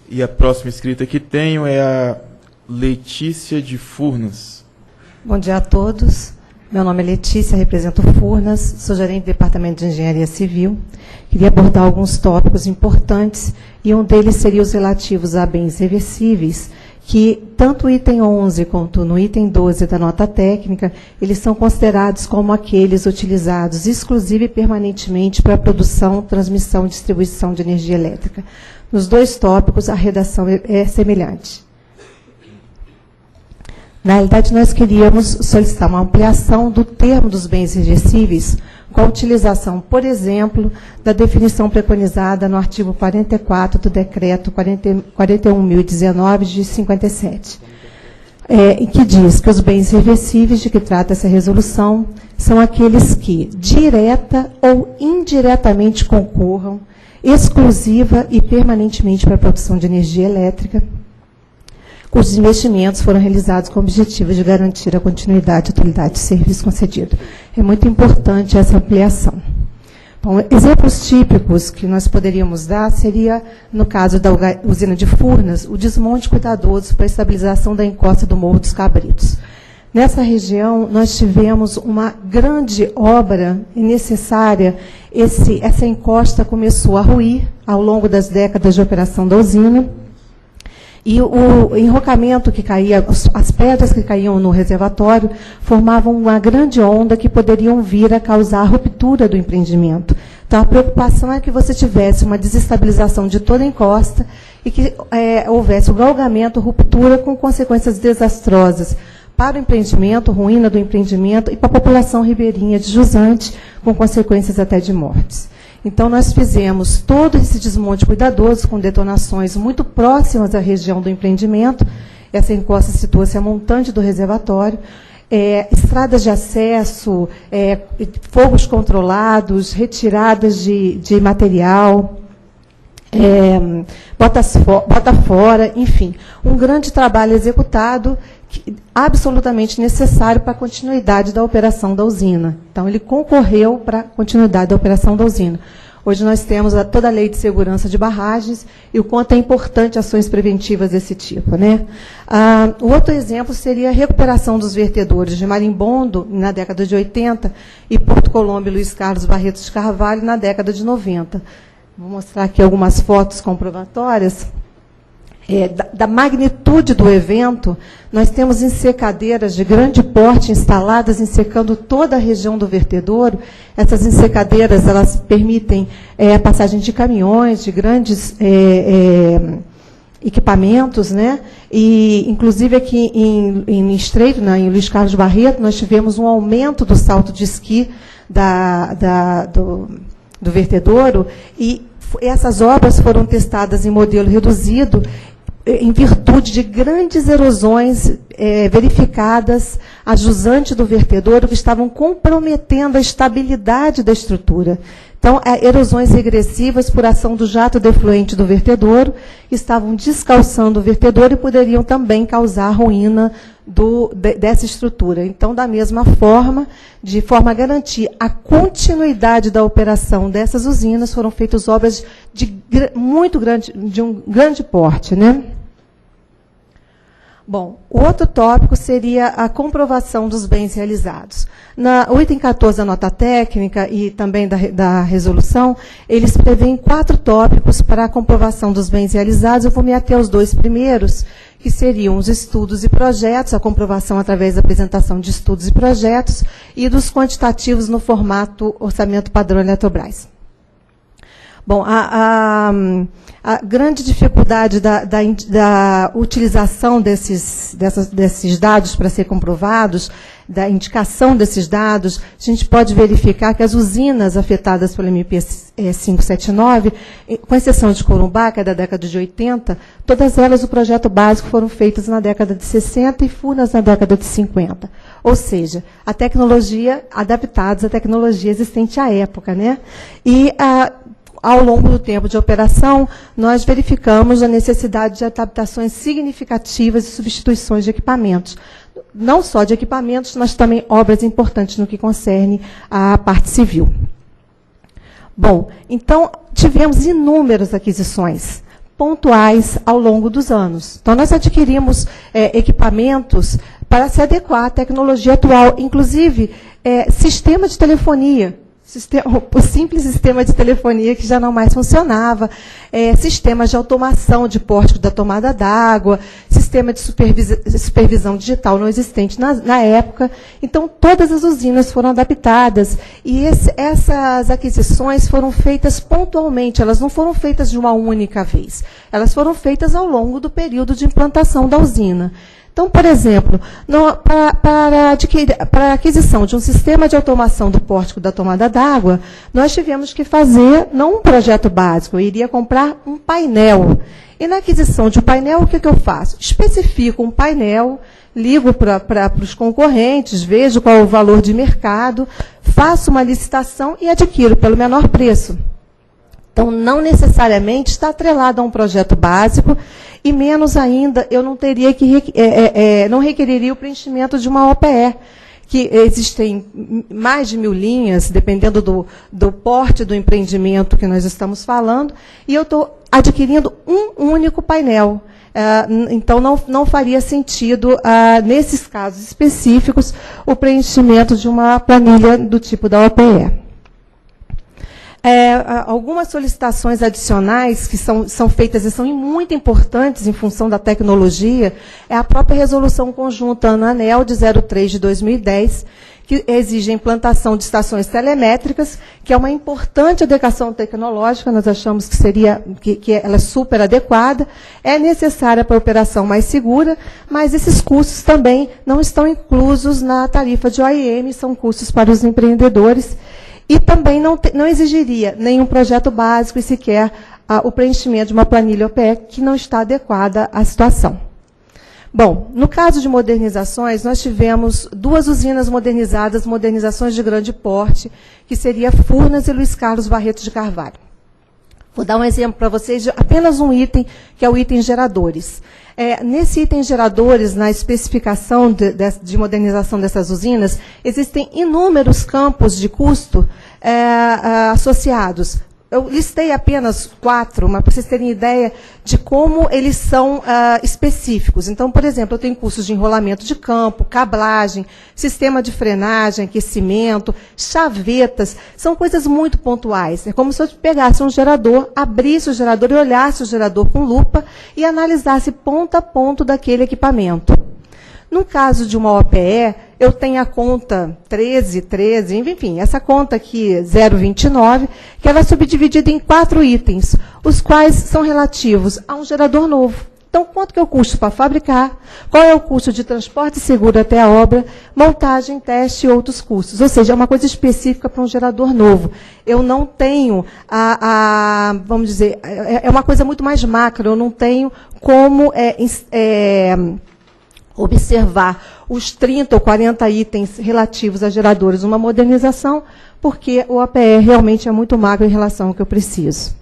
E a próxima inscrita que tenho é a Letícia de Furnas. Bom dia a todos. Meu nome é Letícia, represento Furnas, sou gerente do Departamento de Engenharia Civil. Queria abordar alguns tópicos importantes, e um deles seria os relativos a bens reversíveis, que tanto o item 11 quanto no item 12 da nota técnica, eles são considerados como aqueles utilizados exclusiva e permanentemente para a produção, transmissão e distribuição de energia elétrica. Nos dois tópicos, a redação é semelhante. Na realidade, nós queríamos solicitar uma ampliação do termo dos bens reversíveis com a utilização, por exemplo, da definição preconizada no artigo 44 do decreto 41.019 de 57, em que diz que os bens reversíveis de que trata essa resolução são aqueles que direta ou indiretamente concorram exclusiva e permanentemente para a produção de energia elétrica, cujos investimentos foram realizados com o objetivo de garantir a continuidade e utilidade do serviço concedido. É muito importante essa ampliação. Bom, exemplos típicos que nós poderíamos dar seria, no caso da usina de Furnas, o desmonte cuidadoso para a estabilização da encosta do Morro dos Cabritos. Nessa região, nós tivemos uma grande obra necessária. Essa encosta começou a ruir ao longo das décadas de operação da usina, e o enrocamento que caía, as pedras que caíam no reservatório, formavam uma grande onda que poderiam vir a causar a ruptura do empreendimento. Então, a preocupação é que você tivesse uma desestabilização de toda a encosta e que houvesse o galgamento, ruptura, com consequências desastrosas para o empreendimento, ruína do empreendimento, e para a população ribeirinha de jusante, com consequências até de mortes. Então, nós fizemos todo esse desmonte cuidadoso, com detonações muito próximas à região do empreendimento. Essa encosta situa-se a montante do reservatório. Estradas de acesso, fogos controlados, retiradas de material, bota fora, enfim. Um grande trabalho executado, absolutamente necessário para a continuidade da operação da usina. Então, ele concorreu para a continuidade da operação da usina. Hoje nós temos toda a lei de segurança de barragens e o quanto é importante ações preventivas desse tipo, né? O outro exemplo seria a recuperação dos vertedores de Marimbondo, na década de 80, e Porto Colombo e Luiz Carlos Barreto de Carvalho, na década de 90. Vou mostrar aqui algumas fotos comprobatórias. Da magnitude do evento, nós temos ensecadeiras de grande porte instaladas, ensecando toda a região do vertedouro. Essas ensecadeiras, elas permitem a passagem de caminhões, de grandes equipamentos, né? E, inclusive, aqui em Estreito, em Luiz Carlos Barreto, nós tivemos um aumento do salto de esqui do vertedouro, e essas obras foram testadas em modelo reduzido, em virtude de grandes erosões verificadas a jusante do vertedouro, que estavam comprometendo a estabilidade da estrutura. Então, erosões regressivas por ação do jato defluente do vertedouro estavam descalçando o vertedouro e poderiam também causar a ruína dessa estrutura. Então, da mesma forma, de forma a garantir a continuidade da operação dessas usinas, foram feitas obras de um grande porte, né? Bom, o outro tópico seria a comprovação dos bens realizados. O item 14 da nota técnica e também da resolução, eles prevêem 4 tópicos para a comprovação dos bens realizados. Eu vou me ater aos 2 primeiros, que seriam os estudos e projetos, a comprovação através da apresentação de estudos e projetos, e dos quantitativos no formato orçamento padrão Eletrobras. Bom, a grande dificuldade da utilização desses dados para ser comprovados, da indicação desses dados, a gente pode verificar que as usinas afetadas pelo MP 579, com exceção de Corumbá, que é da década de 80, todas elas, o projeto básico, foram feitas na década de 60 e Furnas na década de 50. Ou seja, a tecnologia, adaptados à tecnologia existente à época, né? E ao longo do tempo de operação, nós verificamos a necessidade de adaptações significativas e substituições de equipamentos. Não só de equipamentos, mas também obras importantes no que concerne à parte civil. Bom, então, tivemos inúmeras aquisições pontuais ao longo dos anos. Então, nós adquirimos equipamentos para se adequar à tecnologia atual, inclusive sistema de telefonia, o simples sistema de telefonia que já não mais funcionava, sistemas de automação de pórtico da tomada d'água, sistema de supervisão digital não existente na época. Então, todas as usinas foram adaptadas e essas aquisições foram feitas pontualmente, elas não foram feitas de uma única vez, elas foram feitas ao longo do período de implantação da usina. Então, por exemplo, para a aquisição de um sistema de automação do pórtico da tomada d'água, nós tivemos que fazer, não um projeto básico, eu iria comprar um painel. E na aquisição de um painel, o que eu faço? Especifico um painel, ligo para os concorrentes, vejo qual é o valor de mercado, faço uma licitação e adquiro pelo menor preço. Então, não necessariamente está atrelado a um projeto básico, e menos ainda, eu não teria não requeriria o preenchimento de uma OPE, que existem mais de 1000 linhas, dependendo do porte do empreendimento que nós estamos falando, e eu estou adquirindo um único painel. Então, não faria sentido, nesses casos específicos, o preenchimento de uma planilha do tipo da OPE. Algumas solicitações adicionais que são feitas e são muito importantes em função da tecnologia, é a própria resolução conjunta ANANEL de 03 de 2010, que exige a implantação de estações telemétricas, que é uma importante adequação tecnológica, nós achamos que ela é super adequada, é necessária para a operação mais segura, mas esses custos também não estão inclusos na tarifa de OIM, são custos para os empreendedores. E também não exigiria nenhum projeto básico e sequer o preenchimento de uma planilha OPE que não está adequada à situação. Bom, no caso de modernizações, nós tivemos 2 usinas modernizadas, modernizações de grande porte, que seria Furnas e Luiz Carlos Barreto de Carvalho. Vou dar um exemplo para vocês de apenas um item, que é o item geradores. Nesse item geradores, na especificação de modernização dessas usinas, existem inúmeros campos de custo associados. Eu listei apenas 4, mas para vocês terem ideia de como eles são específicos. Então, por exemplo, eu tenho custos de enrolamento de campo, cablagem, sistema de frenagem, aquecimento, chavetas. São coisas muito pontuais. É como se eu pegasse um gerador, abrisse o gerador e olhasse o gerador com lupa e analisasse ponto a ponto daquele equipamento. No caso de uma OPE, eu tenho a conta 13, enfim, essa conta aqui, 029, que ela é subdividida em 4 itens, os quais são relativos a um gerador novo. Então, quanto que é o custo para fabricar, qual é o custo de transporte seguro até a obra, montagem, teste e outros custos. Ou seja, é uma coisa específica para um gerador novo. Eu não tenho, vamos dizer, é uma coisa muito mais macro, eu não tenho como observar os 30 ou 40 itens relativos a geradores, uma modernização, porque o APE realmente é muito magro em relação ao que eu preciso.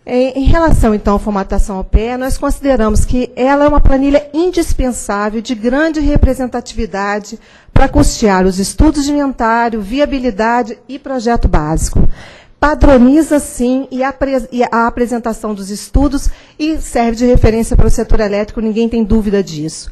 Em relação, então, à formatação APE, nós consideramos que ela é uma planilha indispensável, de grande representatividade, para custear os estudos de inventário, viabilidade e projeto básico. Padroniza, sim, a apresentação dos estudos e serve de referência para o setor elétrico, ninguém tem dúvida disso.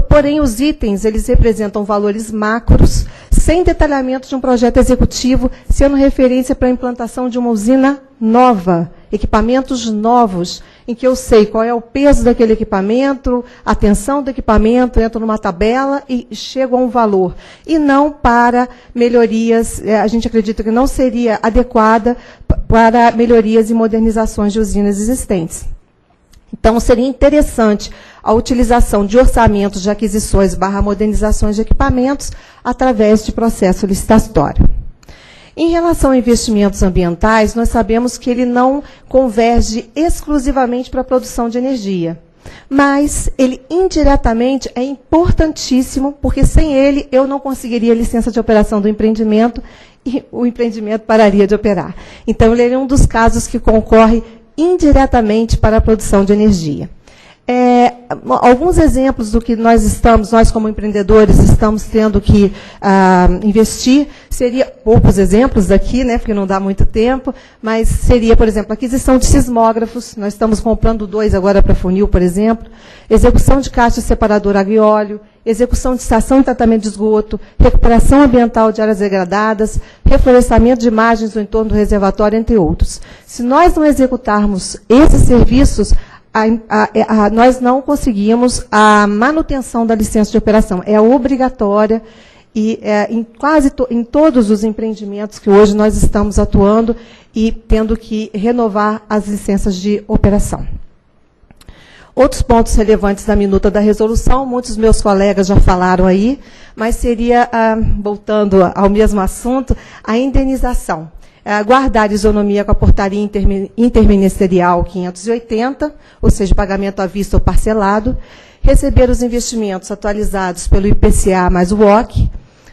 Porém, os itens, eles representam valores macros, sem detalhamento de um projeto executivo, sendo referência para a implantação de uma usina nova, equipamentos novos, em que eu sei qual é o peso daquele equipamento, a tensão do equipamento, entro numa tabela e chego a um valor. E não para melhorias, a gente acredita que não seria adequada para melhorias e modernizações de usinas existentes. Então, seria interessante a utilização de orçamentos de aquisições / modernizações de equipamentos através de processo licitatório. Em relação a investimentos ambientais, nós sabemos que ele não converge exclusivamente para a produção de energia, mas ele indiretamente é importantíssimo, porque sem ele eu não conseguiria a licença de operação do empreendimento e o empreendimento pararia de operar. Então, ele é um dos casos que concorre indiretamente para a produção de energia. Alguns exemplos do que nós como empreendedores, estamos tendo que investir seria, poucos exemplos aqui, né, porque não dá muito tempo, mas seria, por exemplo, aquisição de sismógrafos, nós estamos comprando 2 agora para funil, por exemplo, execução de caixa separadora água e óleo, execução de estação de tratamento de esgoto, recuperação ambiental de áreas degradadas, reflorestamento de margens do entorno do reservatório, entre outros. Se nós não executarmos esses serviços, nós não conseguimos a manutenção da licença de operação. É obrigatória e em todos os empreendimentos que hoje nós estamos atuando e tendo que renovar as licenças de operação. Outros pontos relevantes da minuta da resolução, muitos dos meus colegas já falaram aí, mas seria, voltando ao mesmo assunto, a indenização. Guardar isonomia com a portaria interministerial 580, ou seja, pagamento à vista ou parcelado, receber os investimentos atualizados pelo IPCA mais o WOC,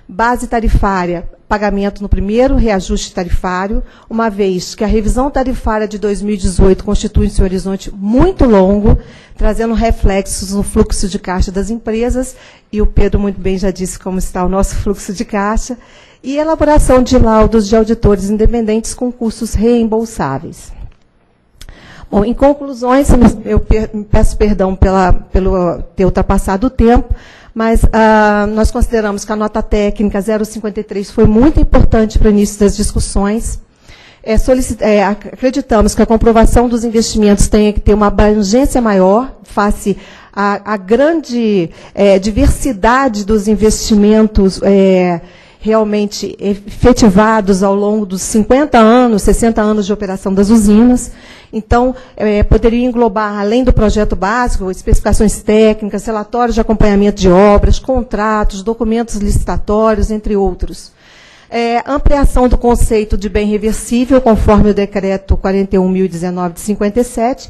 base tarifária, pagamento no primeiro reajuste tarifário, uma vez que a revisão tarifária de 2018 constitui um horizonte muito longo, trazendo reflexos no fluxo de caixa das empresas, e o Pedro muito bem já disse como está o nosso fluxo de caixa, e elaboração de laudos de auditores independentes com custos reembolsáveis. Bom, em conclusões, eu peço perdão pelo ter ultrapassado o tempo, mas nós consideramos que a nota técnica 053 foi muito importante para o início das discussões. Acreditamos que a comprovação dos investimentos tenha que ter uma abrangência maior, face à grande diversidade dos investimentos realmente efetivados ao longo dos 50 anos, 60 anos de operação das usinas. Então, poderia englobar, além do projeto básico, especificações técnicas, relatórios de acompanhamento de obras, contratos, documentos licitatórios, entre outros. Ampliação do conceito de bem reversível, conforme o decreto 41.019 de 57,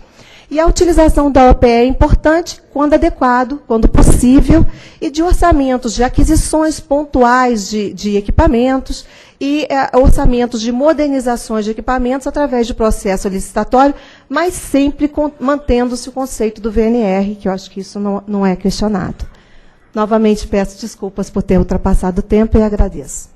e a utilização da OPE é importante quando adequado, quando possível, e de orçamentos de aquisições pontuais de equipamentos e orçamentos de modernizações de equipamentos através de processo licitatório, mas sempre mantendo-se o conceito do VNR, que eu acho que isso não é questionado. Novamente, peço desculpas por ter ultrapassado o tempo e agradeço.